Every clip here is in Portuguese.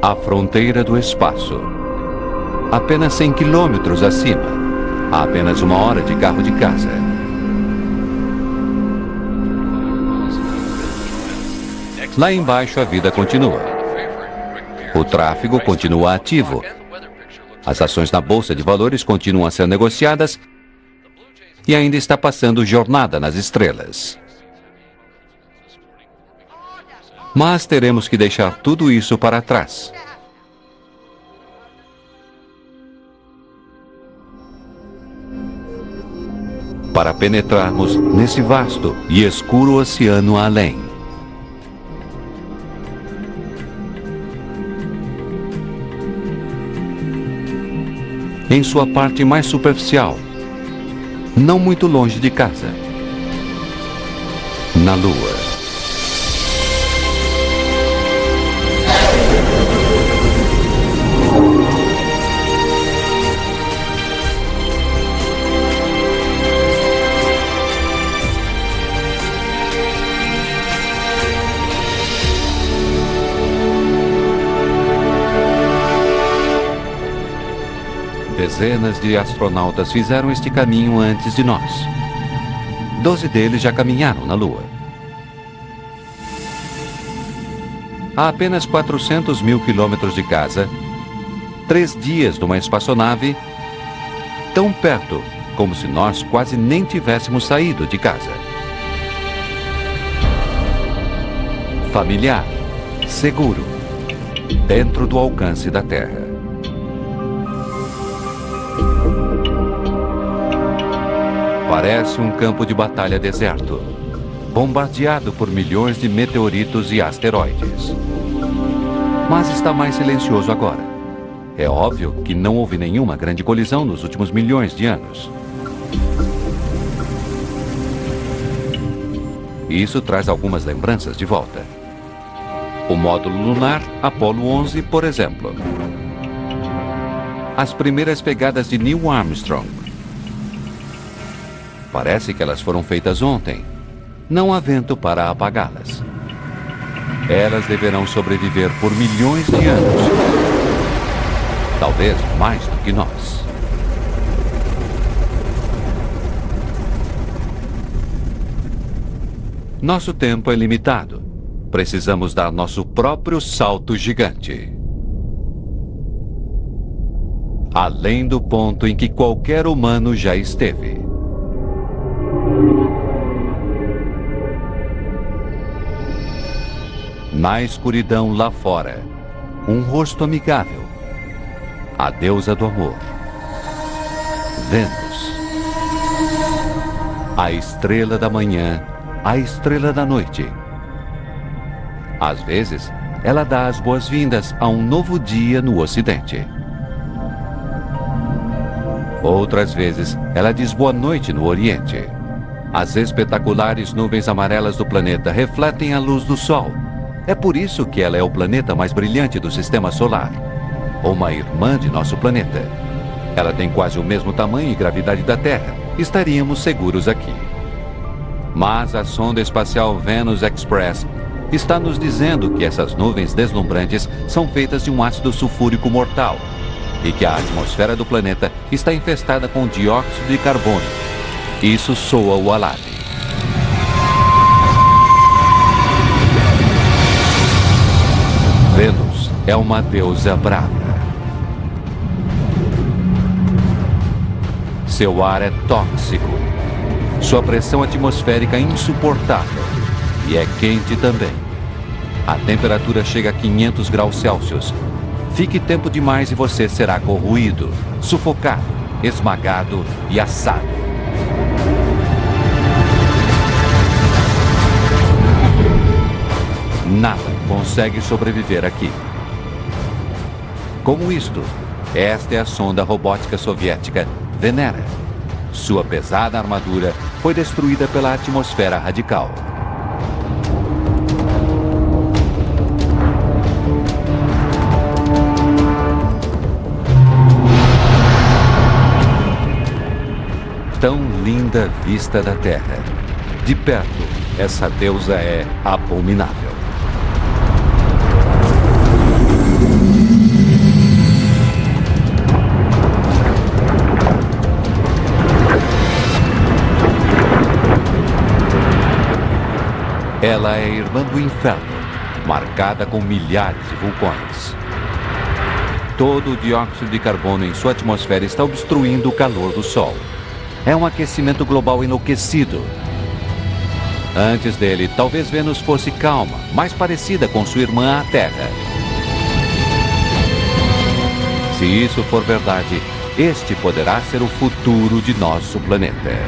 A fronteira do espaço. Apenas 100 quilômetros acima. A apenas 1 hora de carro de casa. Lá embaixo a vida continua. O tráfego continua ativo. As ações na Bolsa de Valores continuam a ser negociadas e ainda está passando jornada nas estrelas. Mas teremos que deixar tudo isso para trás. Para penetrarmos nesse vasto e escuro oceano além. Em sua parte mais superficial, não muito longe de casa, na Lua. Dezenas de astronautas fizeram este caminho antes de nós. 12 deles já caminharam na Lua. A apenas 400 mil quilômetros de casa, 3 dias numa espaçonave, tão perto como se nós quase nem tivéssemos saído de casa. Familiar, seguro, dentro do alcance da Terra. Parece um campo de batalha deserto, bombardeado por milhões de meteoritos e asteroides. Mas está mais silencioso agora. É óbvio que não houve nenhuma grande colisão nos últimos milhões de anos. Isso traz algumas lembranças de volta. O módulo lunar Apollo 11, por exemplo. As primeiras pegadas de Neil Armstrong. Parece que elas foram feitas ontem. Não há vento para apagá-las. Elas deverão sobreviver por milhões de anos. Talvez mais do que nós. Nosso tempo é limitado. Precisamos dar nosso próprio salto gigante. Além do ponto em que qualquer humano já esteve. Na escuridão lá fora, um rosto amigável. A deusa do amor. Vênus. A estrela da manhã, a estrela da noite. Às vezes, ela dá as boas-vindas a um novo dia no Ocidente. Outras vezes, ela diz boa noite no Oriente. As espetaculares nuvens amarelas do planeta refletem a luz do Sol. É por isso que ela é o planeta mais brilhante do Sistema Solar. Uma irmã de nosso planeta. Ela tem quase o mesmo tamanho e gravidade da Terra. Estaríamos seguros aqui. Mas a sonda espacial Venus Express está nos dizendo que essas nuvens deslumbrantes são feitas de um ácido sulfúrico mortal e que a atmosfera do planeta está infestada com dióxido de carbono. Isso soa o alarme. Vênus é uma deusa brava. Seu ar é tóxico. Sua pressão atmosférica é insuportável. E é quente também. A temperatura chega a 500 graus Celsius. Fique tempo demais e você será corroído, sufocado, esmagado e assado. Nada consegue sobreviver aqui. Como isto, esta é a sonda robótica soviética Venera. Sua pesada armadura foi destruída pela atmosfera radical. Tão linda vista da Terra. De perto, essa deusa é abominável. Ela é irmã do inferno, marcada com milhares de vulcões. Todo o dióxido de carbono em sua atmosfera está obstruindo o calor do Sol. É um aquecimento global enlouquecido. Antes dele, talvez Vênus fosse calma, mais parecida com sua irmã, a Terra. Se isso for verdade, este poderá ser o futuro de nosso planeta.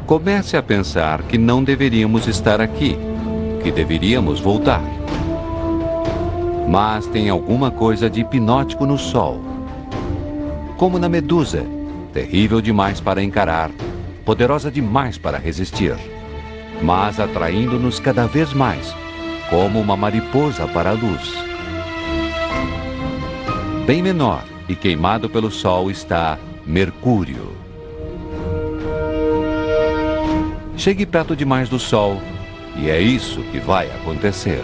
Comece a pensar que não deveríamos estar aqui, que deveríamos voltar. Mas tem alguma coisa de hipnótico no Sol. Como na Medusa, terrível demais para encarar, poderosa demais para resistir, mas atraindo-nos cada vez mais, como uma mariposa para a luz. Bem menor e queimado pelo Sol está Mercúrio. Chegue perto demais do Sol e é isso que vai acontecer.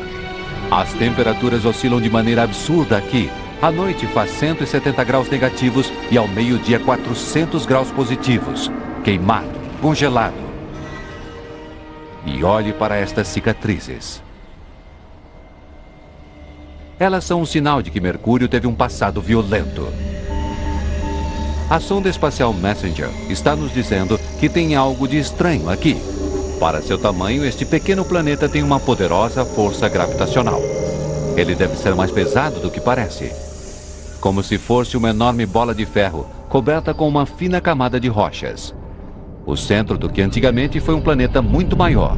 As temperaturas oscilam de maneira absurda aqui. À noite faz 170 graus negativos e ao meio-dia 400 graus positivos. Queimado, congelado. E olhe para estas cicatrizes. Elas são um sinal de que Mercúrio teve um passado violento. A sonda espacial Messenger está nos dizendo que tem algo de estranho aqui. Para seu tamanho, este pequeno planeta tem uma poderosa força gravitacional. Ele deve ser mais pesado do que parece. Como se fosse uma enorme bola de ferro, coberta com uma fina camada de rochas. O centro do que antigamente foi um planeta muito maior.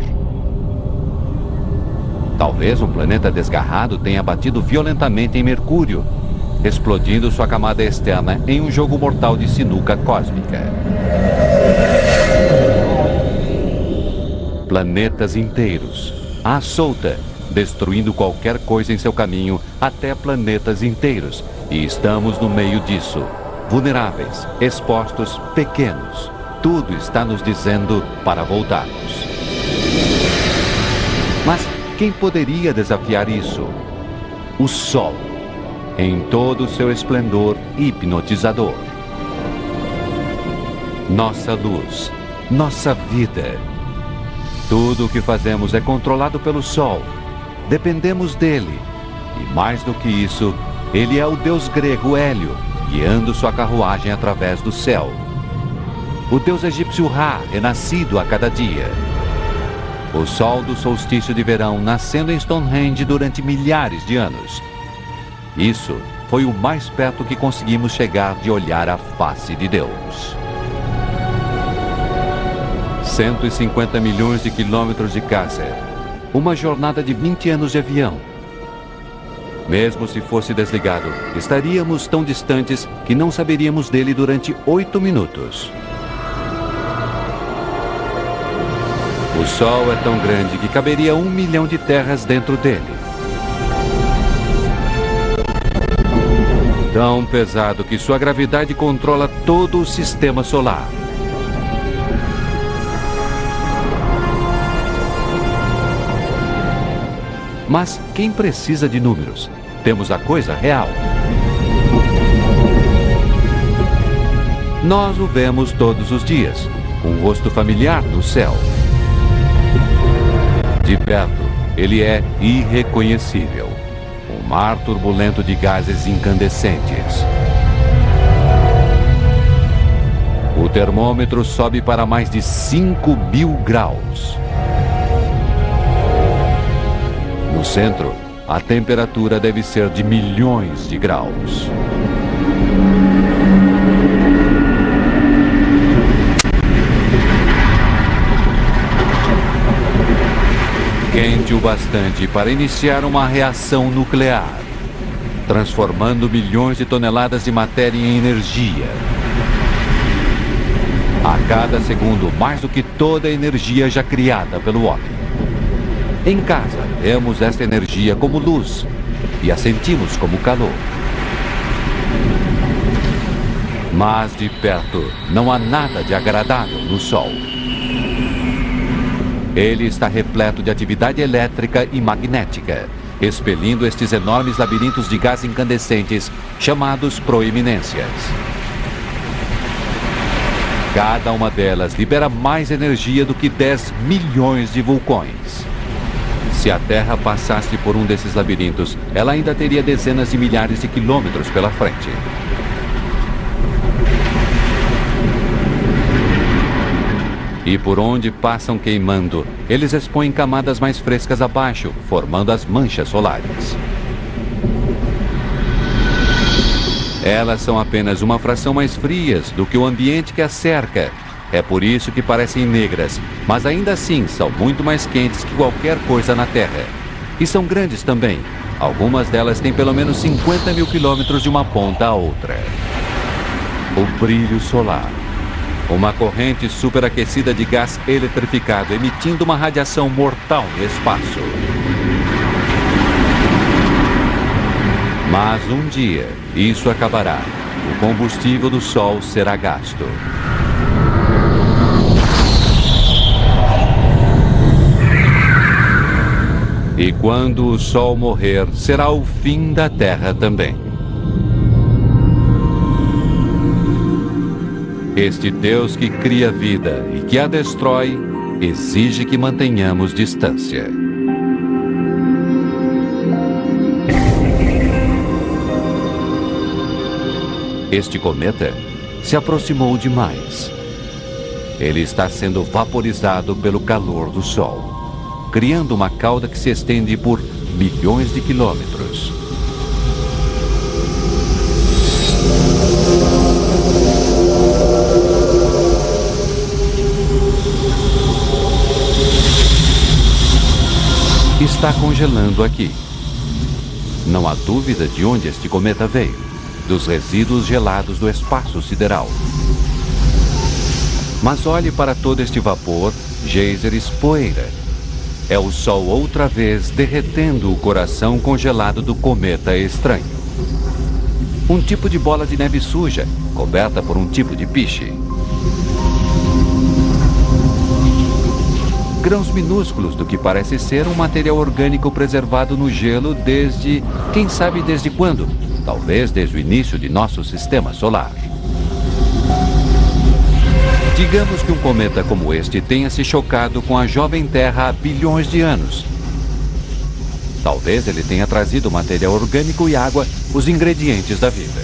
Talvez um planeta desgarrado tenha batido violentamente em Mercúrio, explodindo sua camada externa em um jogo mortal de sinuca cósmica. Planetas inteiros, à solta, destruindo qualquer coisa em seu caminho, até planetas inteiros. E estamos no meio disso, vulneráveis, expostos, pequenos. Tudo está nos dizendo para voltarmos. Mas quem poderia desafiar isso? O Sol, em todo o seu esplendor hipnotizador. Nossa luz, nossa vida. Tudo o que fazemos é controlado pelo Sol. Dependemos dele. E mais do que isso, ele é o deus grego Hélio, guiando sua carruagem através do céu. O deus egípcio Ra, renascido a cada dia. O sol do solstício de verão nascendo em Stonehenge durante milhares de anos. Isso foi o mais perto que conseguimos chegar de olhar a face de Deus. 150 milhões de quilômetros de Kaiser. Uma jornada de 20 anos de avião. Mesmo se fosse desligado, estaríamos tão distantes que não saberíamos dele durante 8 minutos. O Sol é tão grande que caberia 1 milhão de terras dentro dele. Tão pesado que sua gravidade controla todo o sistema solar. Mas quem precisa de números? Temos a coisa real. Nós o vemos todos os dias, com um rosto familiar no céu. De perto, ele é irreconhecível. Um mar turbulento de gases incandescentes. O termômetro sobe para mais de 5.000 graus. No centro, a temperatura deve ser de milhões de graus. Quente o bastante para iniciar uma reação nuclear, transformando milhões de toneladas de matéria em energia. A cada segundo, mais do que toda a energia já criada pelo homem. Em casa, vemos esta energia como luz e a sentimos como calor. Mas de perto, não há nada de agradável no Sol. Ele está repleto de atividade elétrica e magnética, expelindo estes enormes labirintos de gás incandescentes chamados proeminências. Cada uma delas libera mais energia do que 10 milhões de vulcões. Se a Terra passasse por um desses labirintos, ela ainda teria dezenas de milhares de quilômetros pela frente. E por onde passam queimando, eles expõem camadas mais frescas abaixo, formando as manchas solares. Elas são apenas uma fração mais frias do que o ambiente que as cerca. É por isso que parecem negras, mas ainda assim são muito mais quentes que qualquer coisa na Terra. E são grandes também. Algumas delas têm pelo menos 50 mil quilômetros de uma ponta a outra. O brilho solar. Uma corrente superaquecida de gás eletrificado emitindo uma radiação mortal no espaço. Mas um dia, isso acabará. O combustível do Sol será gasto. E quando o Sol morrer, será o fim da Terra também. Este Deus que cria vida e que a destrói, exige que mantenhamos distância. Este cometa se aproximou demais. Ele está sendo vaporizado pelo calor do Sol, criando uma cauda que se estende por milhões de quilômetros. Está congelando aqui. Não há dúvida de onde este cometa veio. Dos resíduos gelados do espaço sideral. Mas olhe para todo este vapor, geysers, poeira. É o Sol outra vez derretendo o coração congelado do cometa estranho. Um tipo de bola de neve suja, coberta por um tipo de piche. Grãos minúsculos do que parece ser um material orgânico preservado no gelo desde... quem sabe desde quando? Talvez desde o início de nosso sistema solar. Digamos que um cometa como este tenha se chocado com a jovem Terra há bilhões de anos. Talvez ele tenha trazido material orgânico e água, os ingredientes da vida.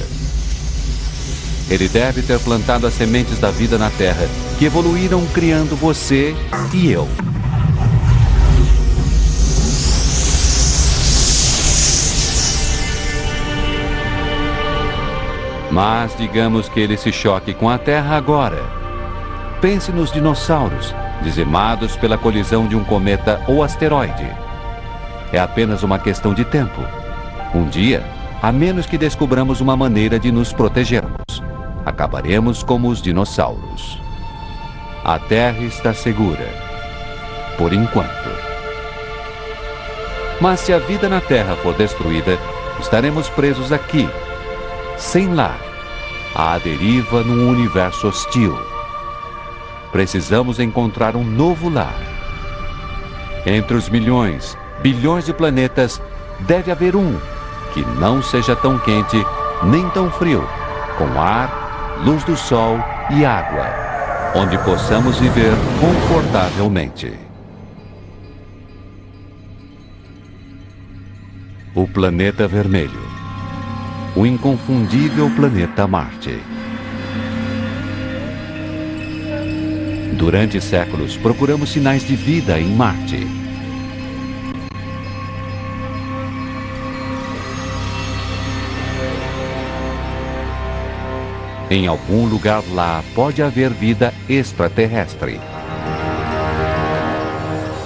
Ele deve ter plantado as sementes da vida na Terra, que evoluíram criando você e eu. Mas digamos que ele se choque com a Terra agora. Pense nos dinossauros, dizimados pela colisão de um cometa ou asteroide. É apenas uma questão de tempo. Um dia, a menos que descobramos uma maneira de nos protegermos, acabaremos como os dinossauros. A Terra está segura. Por enquanto. Mas se a vida na Terra for destruída, estaremos presos aqui, sem lar, à deriva num universo hostil. Precisamos encontrar um novo lar. Entre os milhões, bilhões de planetas, deve haver um que não seja tão quente nem tão frio, com ar, luz do sol e água, onde possamos viver confortavelmente. O planeta vermelho. O inconfundível planeta Marte. Durante séculos, procuramos sinais de vida em Marte. Em algum lugar lá pode haver vida extraterrestre.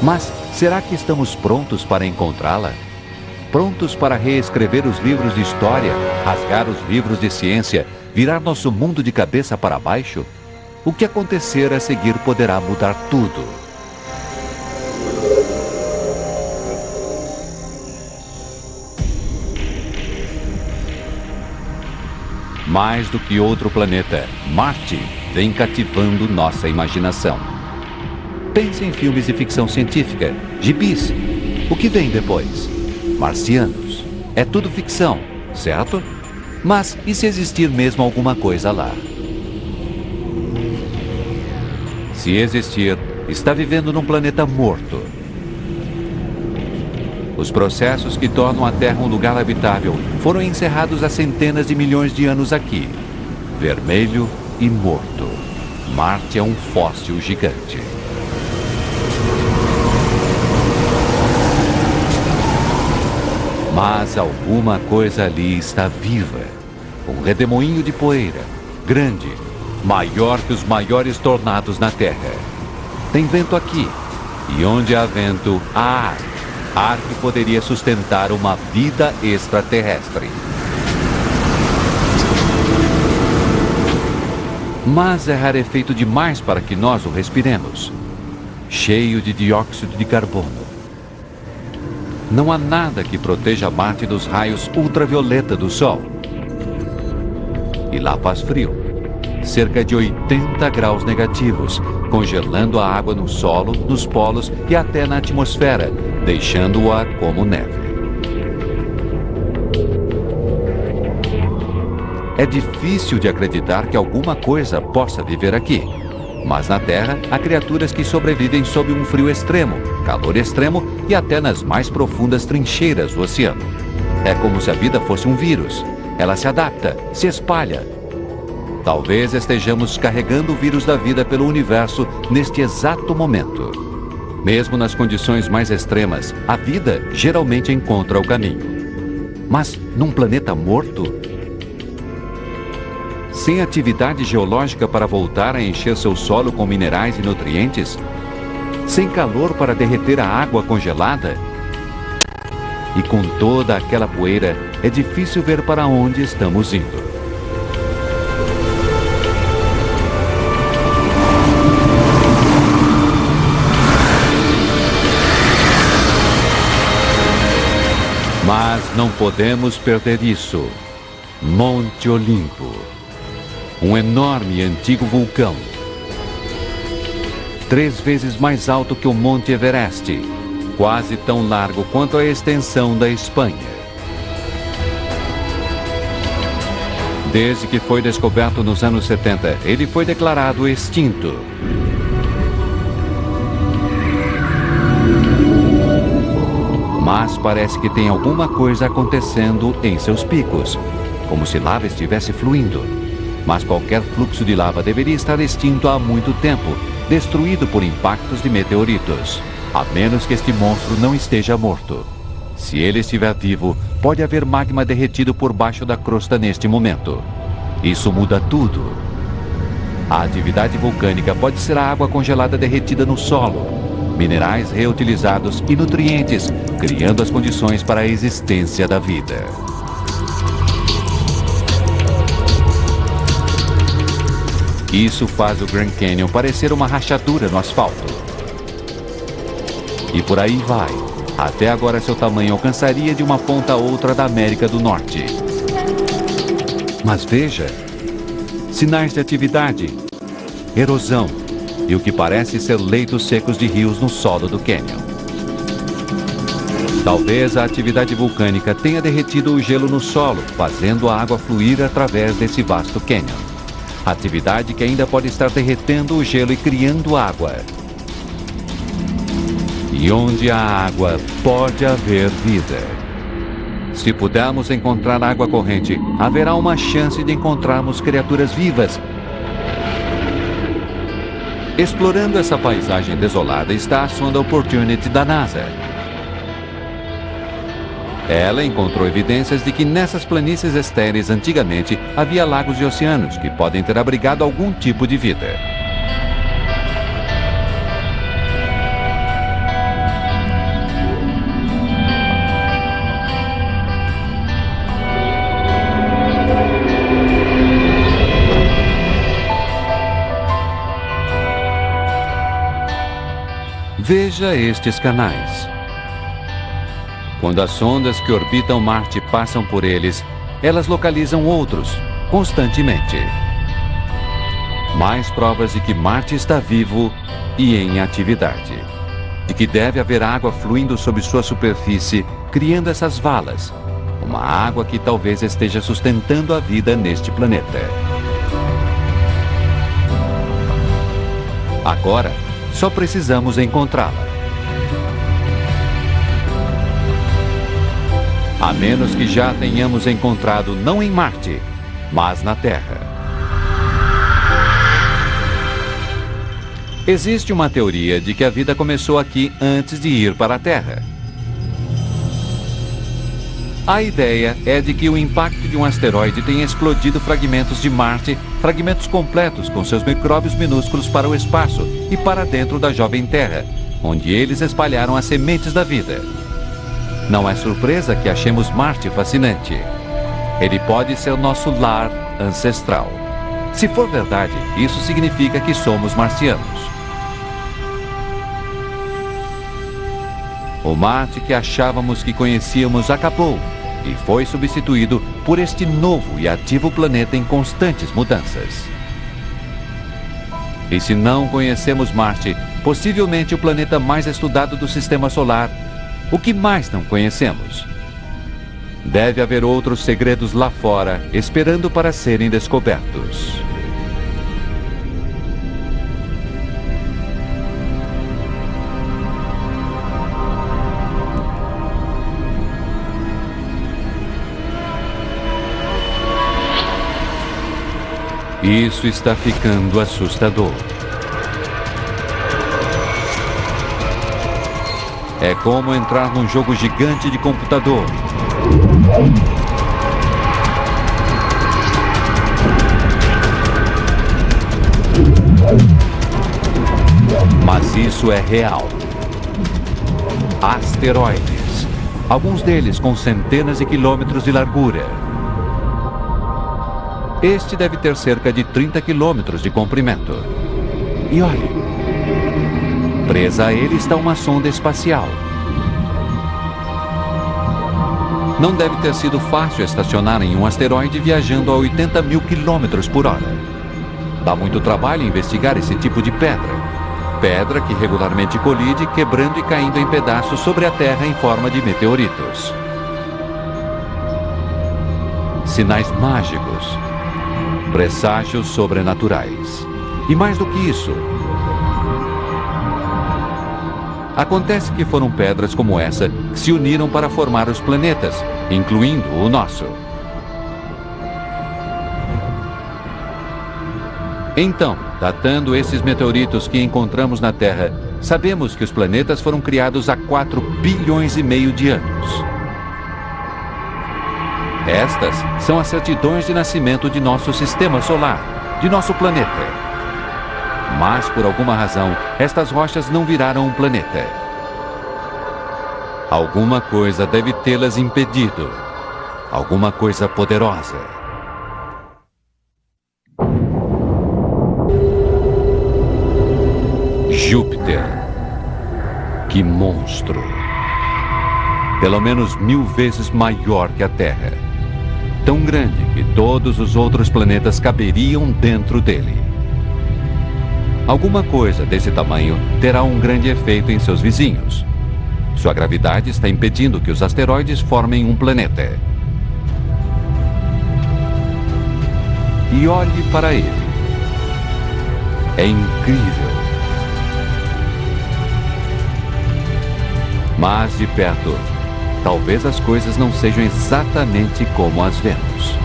Mas será que estamos prontos para encontrá-la? Prontos para reescrever os livros de história, rasgar os livros de ciência, virar nosso mundo de cabeça para baixo? O que acontecer a seguir poderá mudar tudo. Mais do que outro planeta, Marte vem cativando nossa imaginação. Pense em filmes de ficção científica, gibis. O que vem depois? Marcianos. É tudo ficção, certo? Mas e se existir mesmo alguma coisa lá? Se existir, está vivendo num planeta morto. Os processos que tornam a Terra um lugar habitável foram encerrados há centenas de milhões de anos aqui. Vermelho e morto. Marte é um fóssil gigante. Mas alguma coisa ali está viva. Um redemoinho de poeira, grande, maior que os maiores tornados na Terra. Tem vento aqui, e onde há vento, há ar. Ar que poderia sustentar uma vida extraterrestre. Mas é rarefeito demais para que nós o respiremos. Cheio de dióxido de carbono. Não há nada que proteja Marte dos raios ultravioleta do Sol. E lá faz frio. Cerca de 80 graus negativos, congelando a água no solo, nos polos e até na atmosfera, deixando-a como neve. É difícil de acreditar que alguma coisa possa viver aqui. Mas na Terra, há criaturas que sobrevivem sob um frio extremo, calor extremo e até nas mais profundas trincheiras do oceano. É como se a vida fosse um vírus. Ela se adapta, se espalha. Talvez estejamos carregando o vírus da vida pelo universo neste exato momento. Mesmo nas condições mais extremas, a vida geralmente encontra o caminho. Mas num planeta morto? Sem atividade geológica para voltar a encher seu solo com minerais e nutrientes? Sem calor para derreter a água congelada? E com toda aquela poeira, é difícil ver para onde estamos indo. Mas não podemos perder isso. Monte Olimpo. Um enorme e antigo vulcão. 3 vezes mais alto que o Monte Everest. Quase tão largo quanto a extensão da Espanha. Desde que foi descoberto nos anos 70, ele foi declarado extinto. Mas parece que tem alguma coisa acontecendo em seus picos, como se lava estivesse fluindo. Mas qualquer fluxo de lava deveria estar extinto há muito tempo, destruído por impactos de meteoritos, a menos que este monstro não esteja morto. Se ele estiver vivo, pode haver magma derretido por baixo da crosta neste momento. Isso muda tudo. A atividade vulcânica pode ser a água congelada derretida no solo, minerais reutilizados e nutrientes, criando as condições para a existência da vida. Isso faz o Grand Canyon parecer uma rachadura no asfalto. E por aí vai. Até agora seu tamanho alcançaria de uma ponta a outra da América do Norte. Mas veja, sinais de atividade, erosão e o que parece ser leitos secos de rios no solo do cânion. Talvez a atividade vulcânica tenha derretido o gelo no solo, fazendo a água fluir através desse vasto cânion. Atividade que ainda pode estar derretendo o gelo e criando água. E onde há água, pode haver vida. Se pudermos encontrar água corrente, haverá uma chance de encontrarmos criaturas vivas. Explorando essa paisagem desolada está a sonda Opportunity da NASA. Ela encontrou evidências de que nessas planícies estéreis antigamente havia lagos e oceanos que podem ter abrigado algum tipo de vida. Veja estes canais. Quando as sondas que orbitam Marte passam por eles, elas localizam outros, constantemente. Mais provas de que Marte está vivo e em atividade. De que deve haver água fluindo sobre sua superfície, criando essas valas. Uma água que talvez esteja sustentando a vida neste planeta. Agora, só precisamos encontrá-la. A menos que já tenhamos encontrado não em Marte, mas na Terra. Existe uma teoria de que a vida começou aqui antes de ir para a Terra. A ideia é de que o impacto de um asteroide tenha explodido fragmentos de Marte, fragmentos completos com seus micróbios minúsculos para o espaço e para dentro da jovem Terra, onde eles espalharam as sementes da vida. Não é surpresa que achemos Marte fascinante. Ele pode ser nosso lar ancestral. Se for verdade, isso significa que somos marcianos. O Marte que achávamos que conhecíamos acabou e foi substituído por este novo e ativo planeta em constantes mudanças. E se não conhecemos Marte, possivelmente o planeta mais estudado do Sistema Solar, o que mais não conhecemos? Deve haver outros segredos lá fora, esperando para serem descobertos. Isso está ficando assustador. É como entrar num jogo gigante de computador. Mas isso é real. Asteroides. Alguns deles com centenas de quilômetros de largura. Este deve ter cerca de 30 quilômetros de comprimento. E olhe, presa a ele está uma sonda espacial. Não deve ter sido fácil estacionar em um asteroide viajando a 80 mil quilômetros por hora. Dá muito trabalho investigar esse tipo de pedra. Pedra que regularmente colide, quebrando e caindo em pedaços sobre a Terra em forma de meteoritos. Sinais mágicos. Presságios sobrenaturais. E mais do que isso, acontece que foram pedras como essa que se uniram para formar os planetas, incluindo o nosso. Então, datando esses meteoritos que encontramos na Terra, sabemos que os planetas foram criados há 4 bilhões e meio de anos. Estas são as certidões de nascimento de nosso sistema solar, de nosso planeta. Mas, por alguma razão, estas rochas não viraram um planeta. Alguma coisa deve tê-las impedido. Alguma coisa poderosa. Júpiter. Que monstro! Pelo menos 1000 vezes maior que a Terra. Tão grande que todos os outros planetas caberiam dentro dele. Alguma coisa desse tamanho terá um grande efeito em seus vizinhos. Sua gravidade está impedindo que os asteroides formem um planeta. E olhe para ele. É incrível. Mas de perto, talvez as coisas não sejam exatamente como as vemos.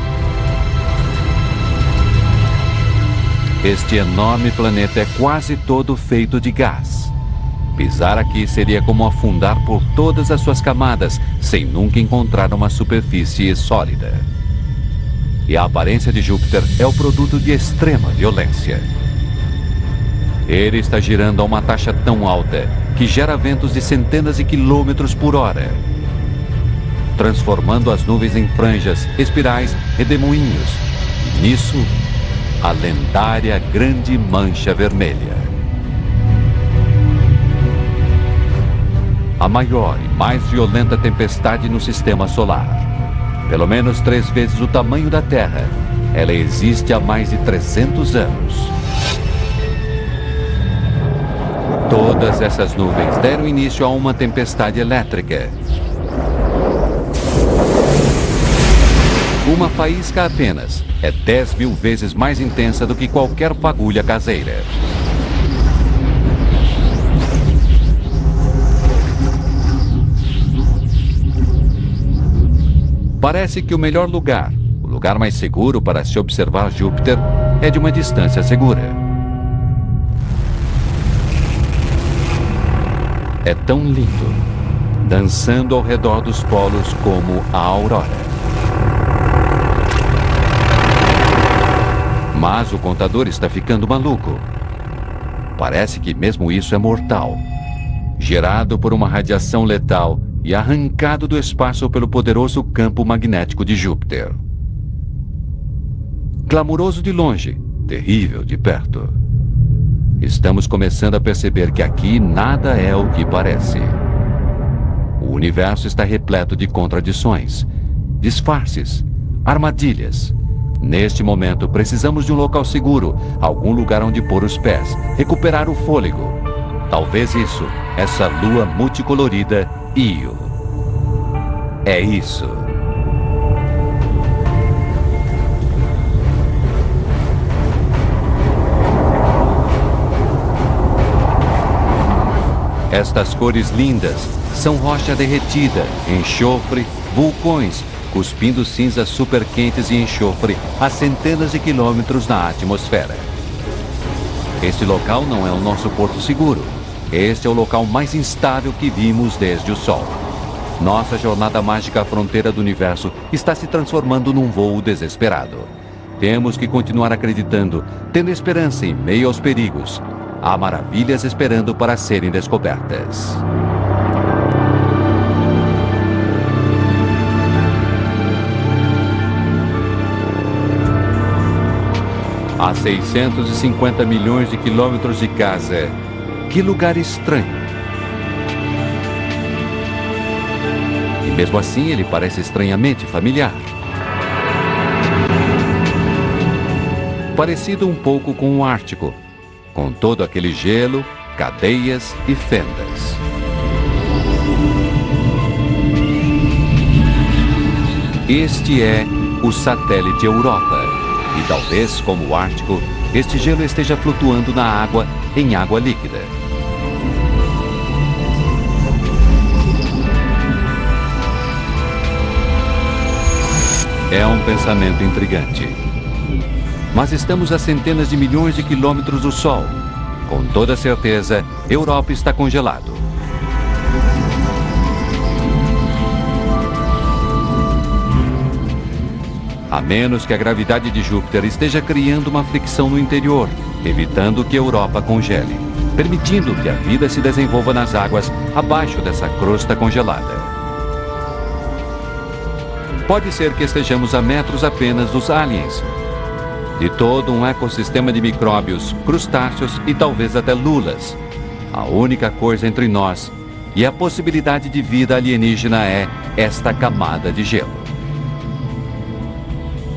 Este enorme planeta é quase todo feito de gás. Pisar aqui seria como afundar por todas as suas camadas, sem nunca encontrar uma superfície sólida. E a aparência de Júpiter é o produto de extrema violência. Ele está girando a uma taxa tão alta que gera ventos de centenas de quilômetros por hora, transformando as nuvens em franjas, espirais, redemoinhos. E nisso, a lendária Grande Mancha Vermelha. A maior e mais violenta tempestade no Sistema Solar. Pelo menos 3 vezes o tamanho da Terra. Ela existe há mais de 300 anos. Todas essas nuvens deram início a uma tempestade elétrica. Uma faísca apenas é 10.000 vezes mais intensa do que qualquer fagulha caseira. Parece que o melhor lugar, o lugar mais seguro para se observar Júpiter, é de uma distância segura. É tão lindo, dançando ao redor dos polos como a aurora. Mas o contador está ficando maluco. Parece que mesmo isso é mortal, gerado por uma radiação letal e arrancado do espaço pelo poderoso campo magnético de Júpiter. Glamuroso de longe, terrível de perto. Estamos começando a perceber que aqui nada é o que parece. O universo está repleto de contradições, disfarces, armadilhas. Neste momento, precisamos de um local seguro, algum lugar onde pôr os pés, recuperar o fôlego. Talvez isso, essa lua multicolorida, Io. É isso. Estas cores lindas são rocha derretida, enxofre, vulcões, cuspindo cinzas superquentes e enxofre a centenas de quilômetros na atmosfera. Este local não é o nosso porto seguro. Este é o local mais instável que vimos desde o Sol. Nossa jornada mágica à fronteira do universo está se transformando num voo desesperado. Temos que continuar acreditando, tendo esperança em meio aos perigos. Há maravilhas esperando para serem descobertas. A 650 milhões de quilômetros de casa. Que lugar estranho. E mesmo assim ele parece estranhamente familiar. Parecido um pouco com o Ártico, com todo aquele gelo, cadeias e fendas. Este é o satélite Europa. E talvez, como o Ártico, este gelo esteja flutuando na água, em água líquida. É um pensamento intrigante. Mas estamos a centenas de milhões de quilômetros do Sol. Com toda certeza, Europa está congelado. A menos que a gravidade de Júpiter esteja criando uma fricção no interior, evitando que Europa congele, permitindo que a vida se desenvolva nas águas abaixo dessa crosta congelada. Pode ser que estejamos a metros apenas dos aliens, de todo um ecossistema de micróbios, crustáceos e talvez até lulas. A única coisa entre nós e a possibilidade de vida alienígena é esta camada de gelo.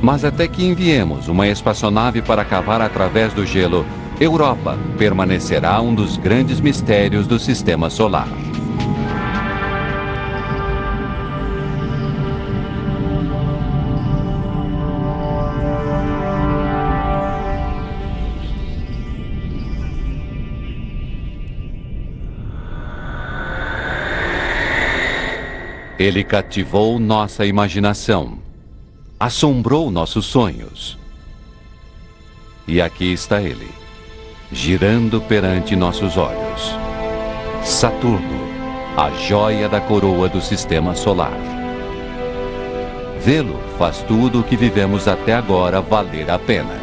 Mas até que enviemos uma espaçonave para cavar através do gelo, Europa permanecerá um dos grandes mistérios do Sistema Solar. Ele cativou nossa imaginação, assombrou nossos sonhos. E aqui está ele, girando perante nossos olhos. Saturno, a joia da coroa do Sistema Solar. Vê-lo faz tudo o que vivemos até agora valer a pena.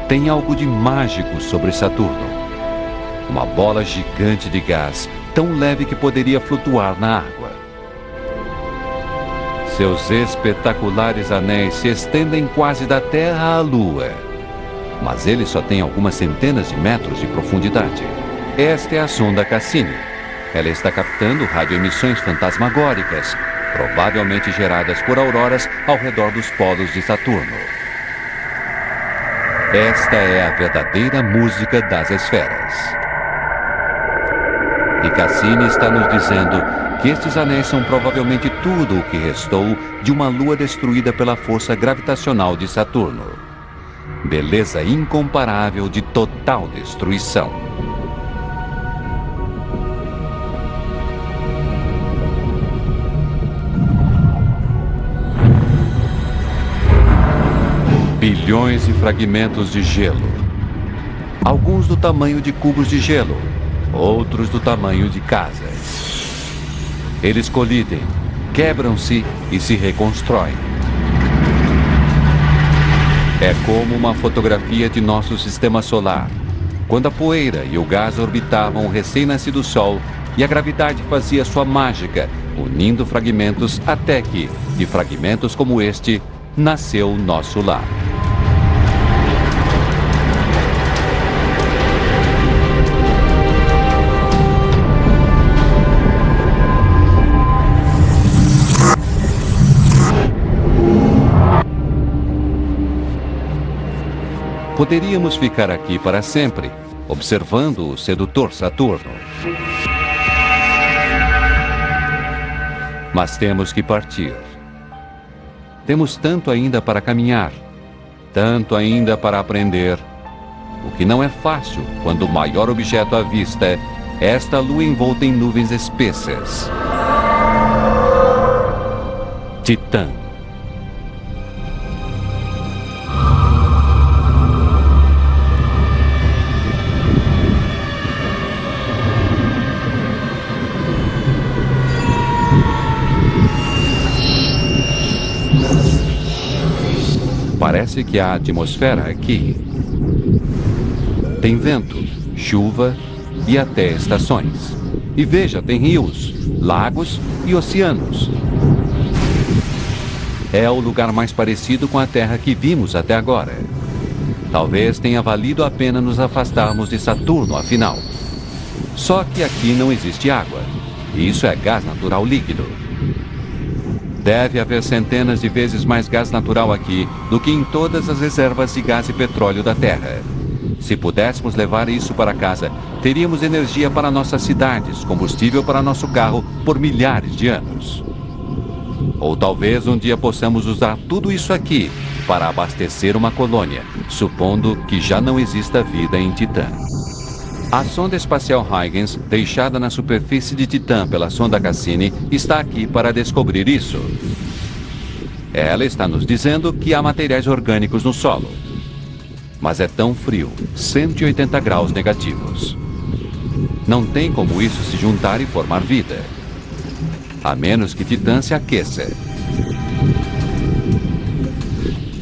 Tem algo de mágico sobre Saturno. Uma bola gigante de gás, tão leve que poderia flutuar na água. Seus espetaculares anéis se estendem quase da Terra à Lua. Mas ele só tem algumas centenas de metros de profundidade. Esta é a sonda Cassini. Ela está captando radioemissões fantasmagóricas, provavelmente geradas por auroras ao redor dos polos de Saturno. Esta é a verdadeira música das esferas. E Cassini está nos dizendo que estes anéis são provavelmente tudo o que restou de uma lua destruída pela força gravitacional de Saturno. Beleza incomparável de total destruição. bilhões de fragmentos de gelo. Alguns do tamanho de cubos de gelo, outros do tamanho de casas. Eles colidem, quebram-se e se reconstroem. É como uma fotografia de nosso sistema solar, quando a poeira e o gás orbitavam o recém-nascido Sol e a gravidade fazia sua mágica, unindo fragmentos até que, de fragmentos como este, nasceu nosso lar. Poderíamos ficar aqui para sempre, observando o sedutor Saturno. Mas temos que partir. Temos tanto ainda para caminhar, tanto ainda para aprender. O que não é fácil quando o maior objeto à vista é esta lua envolta em nuvens espessas. Titã. Parece que a atmosfera aqui tem vento, chuva e até estações. E veja, tem rios, lagos e oceanos. É o lugar mais parecido com a Terra que vimos até agora. Talvez tenha valido a pena nos afastarmos de Saturno, afinal. Só que aqui não existe água. E isso é gás natural líquido. Deve haver centenas de vezes mais gás natural aqui do que em todas as reservas de gás e petróleo da Terra. Se pudéssemos levar isso para casa, teríamos energia para nossas cidades, combustível para nosso carro por milhares de anos. Ou talvez um dia possamos usar tudo isso aqui para abastecer uma colônia, supondo que já não exista vida em Titã. A sonda espacial Huygens, deixada na superfície de Titã pela sonda Cassini, está aqui para descobrir isso. Ela está nos dizendo que há materiais orgânicos no solo. Mas é tão frio, 180 graus negativos. Não tem como isso se juntar e formar vida. A menos que Titã se aqueça.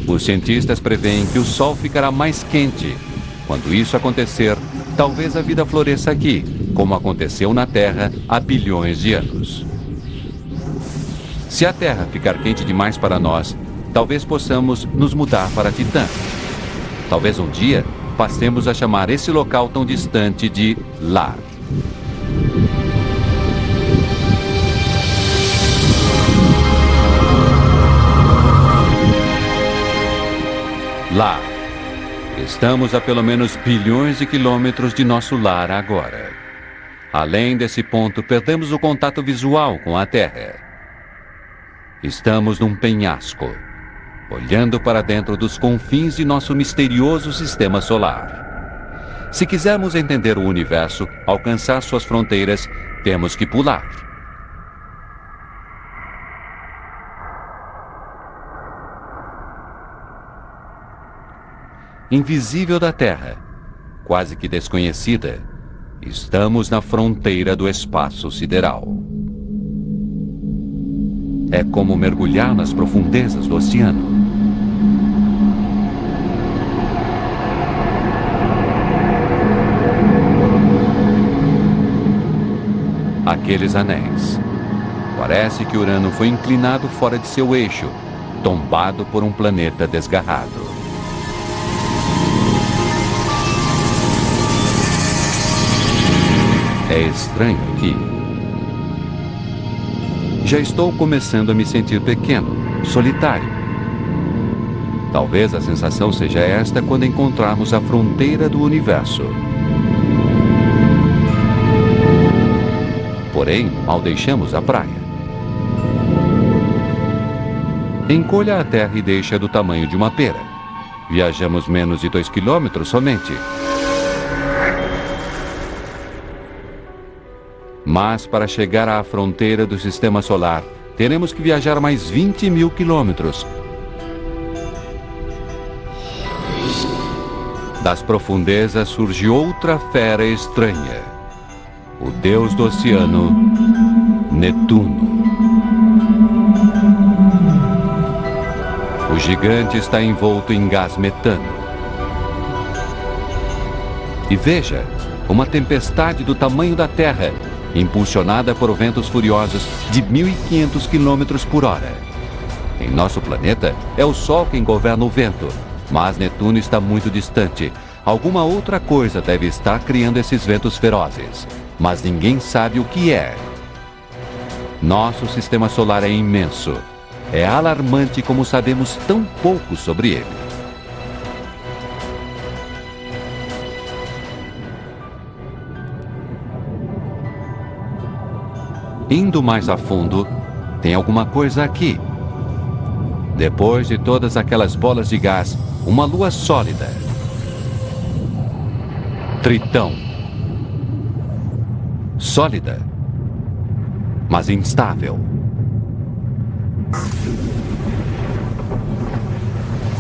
Os cientistas preveem que o Sol ficará mais quente. Quando isso acontecer, talvez a vida floresça aqui, como aconteceu na Terra há bilhões de anos. Se a Terra ficar quente demais para nós, talvez possamos nos mudar para Titã. Talvez um dia passemos a chamar esse local tão distante de lar. Lar. Estamos a pelo menos bilhões de quilômetros de nosso lar agora. Além desse ponto, perdemos o contato visual com a Terra. Estamos num penhasco, olhando para dentro dos confins de nosso misterioso sistema solar. Se quisermos entender o universo, alcançar suas fronteiras, temos que pular. Invisível da Terra, quase que desconhecida, estamos na fronteira do espaço sideral. É como mergulhar nas profundezas do oceano. Aqueles anéis. Parece que Urano foi inclinado fora de seu eixo, tombado por um planeta desgarrado. É estranho aqui. Já estou começando a me sentir pequeno, solitário. Talvez a sensação seja esta quando encontrarmos a fronteira do universo. Porém, mal deixamos a praia. Encolha a terra e deixa do tamanho de uma pera. Viajamos menos de 2 quilômetros somente. Mas para chegar à fronteira do sistema solar, teremos que viajar mais 20 mil quilômetros. Das profundezas surge outra fera estranha. O deus do oceano, Netuno. O gigante está envolto em gás metano. E veja, uma tempestade do tamanho da Terra, impulsionada por ventos furiosos de 1.500 km por hora. Em nosso planeta, é o Sol quem governa o vento, mas Netuno está muito distante. Alguma outra coisa deve estar criando esses ventos ferozes, mas ninguém sabe o que é. Nosso sistema solar é imenso. É alarmante como sabemos tão pouco sobre ele. Indo mais a fundo, tem alguma coisa aqui. Depois de todas aquelas bolas de gás, uma lua sólida. Tritão. Sólida, mas instável.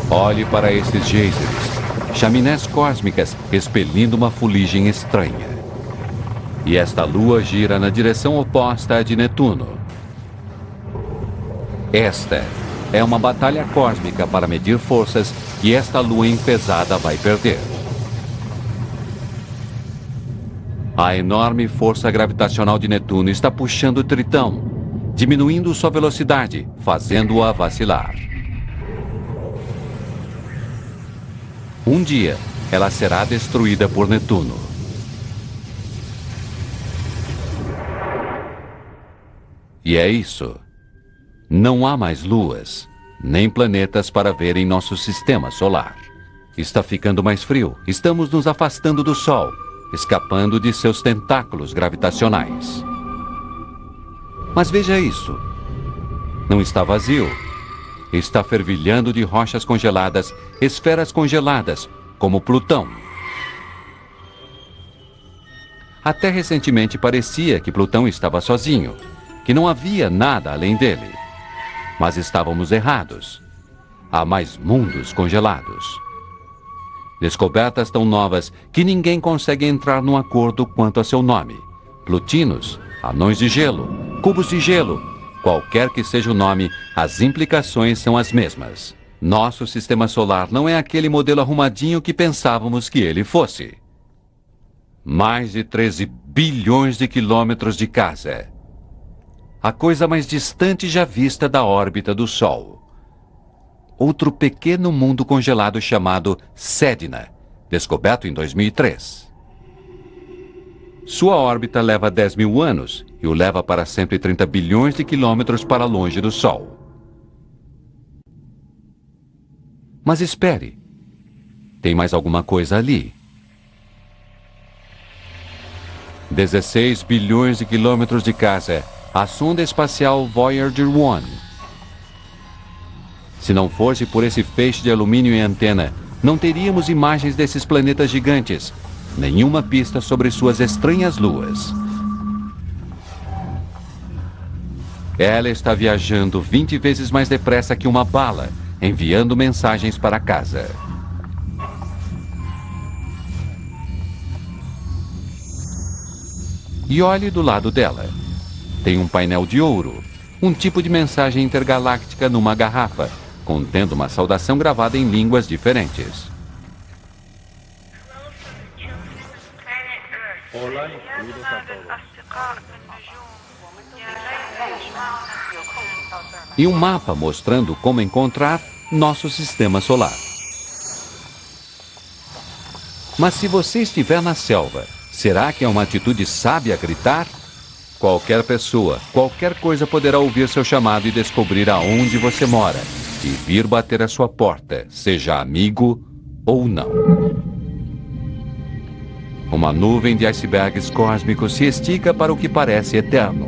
Olhe para esses geysers, chaminés cósmicas expelindo uma fuligem estranha. E esta lua gira na direção oposta à de Netuno. Esta é uma batalha cósmica para medir forças que esta lua enfesada vai perder. A enorme força gravitacional de Netuno está puxando o Tritão, diminuindo sua velocidade, fazendo-a vacilar. Um dia, ela será destruída por Netuno. E é isso. Não há mais luas, nem planetas para ver em nosso sistema solar. Está ficando mais frio. Estamos nos afastando do Sol, escapando de seus tentáculos gravitacionais. Mas veja isso. Não está vazio. Está fervilhando de rochas congeladas, esferas congeladas, como Plutão. Até recentemente parecia que Plutão estava sozinho, que não havia nada além dele. Mas estávamos errados. Há mais mundos congelados. Descobertas tão novas que ninguém consegue entrar num acordo quanto a seu nome. Plutinos, anões de gelo, cubos de gelo. Qualquer que seja o nome, as implicações são as mesmas. Nosso sistema solar não é aquele modelo arrumadinho que pensávamos que ele fosse. Mais de 13 bilhões de quilômetros de casa. A coisa mais distante já vista da órbita do Sol. Outro pequeno mundo congelado chamado Sedna, descoberto em 2003. Sua órbita leva 10.000 anos e o leva para 130 bilhões de quilômetros para longe do Sol. Mas espere, tem mais alguma coisa ali. 16 bilhões de quilômetros de casa, a sonda espacial Voyager 1. Se não fosse por esse feixe de alumínio e antena, não teríamos imagens desses planetas gigantes, nenhuma pista sobre suas estranhas luas. Ela está viajando 20 vezes mais depressa que uma bala, enviando mensagens para casa. E olhe do lado dela. Tem um painel de ouro, um tipo de mensagem intergaláctica numa garrafa, contendo uma saudação gravada em línguas diferentes. E um mapa mostrando como encontrar nosso sistema solar. Mas se você estiver na selva, será que é uma atitude sábia gritar? Qualquer pessoa, qualquer coisa poderá ouvir seu chamado e descobrir aonde você mora e vir bater à sua porta, seja amigo ou não. Uma nuvem de icebergs cósmicos se estica para o que parece eterno.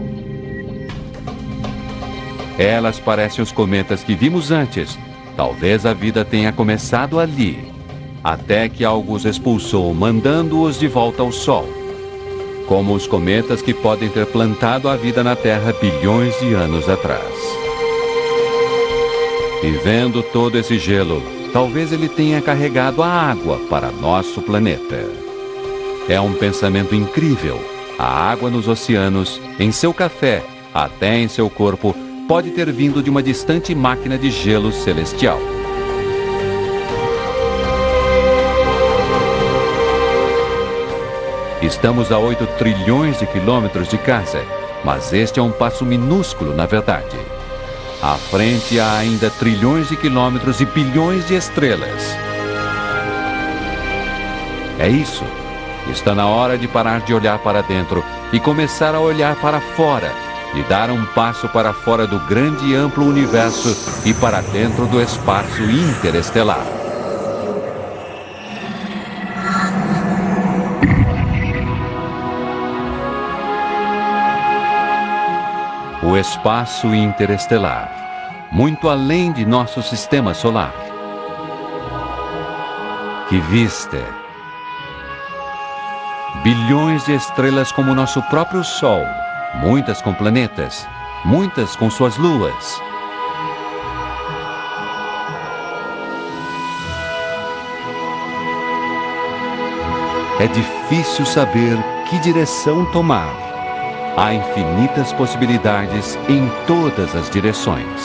Elas parecem os cometas que vimos antes. Talvez a vida tenha começado ali, até que algo os expulsou, mandando-os de volta ao Sol. Como os cometas que podem ter plantado a vida na Terra bilhões de anos atrás. E vendo todo esse gelo, talvez ele tenha carregado a água para nosso planeta. É um pensamento incrível. A água nos oceanos, em seu café, até em seu corpo, pode ter vindo de uma distante máquina de gelo celestial. Estamos a 8 trilhões de quilômetros de casa, mas este é um passo minúsculo, na verdade. À frente há ainda trilhões de quilômetros e bilhões de estrelas. É isso. Está na hora de parar de olhar para dentro e começar a olhar para fora, e dar um passo para fora do grande e amplo universo e para dentro do espaço interestelar. O espaço interestelar, muito além de nosso sistema solar. Que vista! Bilhões de estrelas como o nosso próprio Sol, muitas com planetas, muitas com suas luas. É difícil saber que direção tomar. Há infinitas possibilidades em todas as direções.